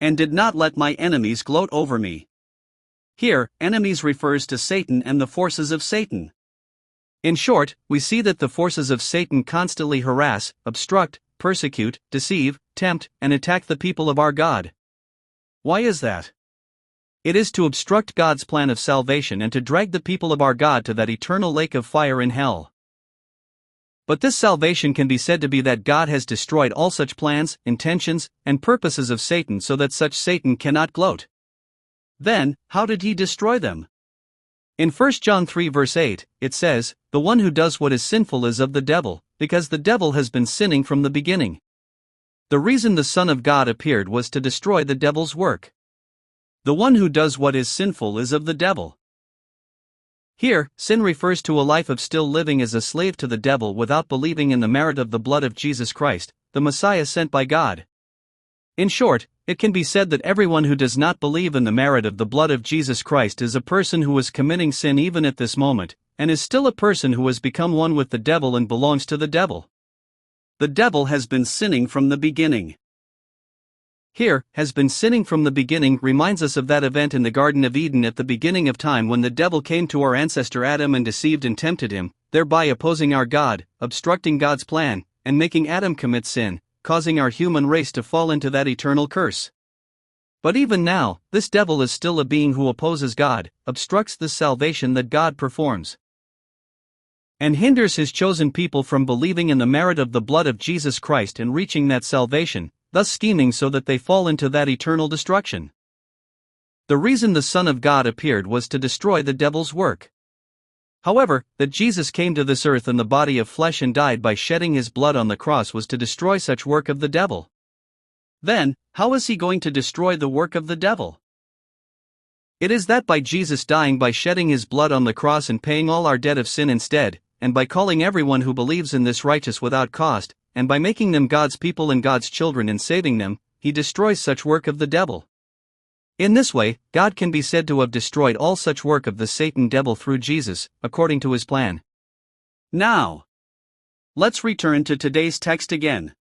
and did not let my enemies gloat over me. Here, enemies refers to Satan and the forces of Satan. In short, we see that the forces of Satan constantly harass, obstruct, persecute, deceive, tempt, and attack the people of our God. Why is that? It is to obstruct God's plan of salvation and to drag the people of our God to that eternal lake of fire in hell. But this salvation can be said to be that God has destroyed all such plans, intentions, and purposes of Satan so that such Satan cannot gloat. Then, how did he destroy them? In 1 John 3 verse 8, it says, "The one who does what is sinful is of the devil, because the devil has been sinning from the beginning." The reason the Son of God appeared was to destroy the devil's work. The one who does what is sinful is of the devil. Here, sin refers to a life of still living as a slave to the devil without believing in the merit of the blood of Jesus Christ, the Messiah sent by God. In short, it can be said that everyone who does not believe in the merit of the blood of Jesus Christ is a person who is committing sin even at this moment, and is still a person who has become one with the devil and belongs to the devil. The devil has been sinning from the beginning. Here, has been sinning from the beginning reminds us of that event in the Garden of Eden at the beginning of time when the devil came to our ancestor Adam and deceived and tempted him, thereby opposing our God, obstructing God's plan, and making Adam commit sin, causing our human race to fall into that eternal curse. But even now, this devil is still a being who opposes God, obstructs the salvation that God performs, and hinders his chosen people from believing in the merit of the blood of Jesus Christ and reaching that salvation, thus scheming so that they fall into that eternal destruction. The reason the Son of God appeared was to destroy the devil's work. However, that Jesus came to this earth in the body of flesh and died by shedding his blood on the cross was to destroy such work of the devil. Then, how is he going to destroy the work of the devil? It is that by Jesus dying by shedding his blood on the cross and paying all our debt of sin instead, and by calling everyone who believes in this righteous without cost, and by making them God's people and God's children and saving them, he destroys such work of the devil. In this way, God can be said to have destroyed all such work of the Satan devil through Jesus, according to his plan. Now, let's return to today's text again.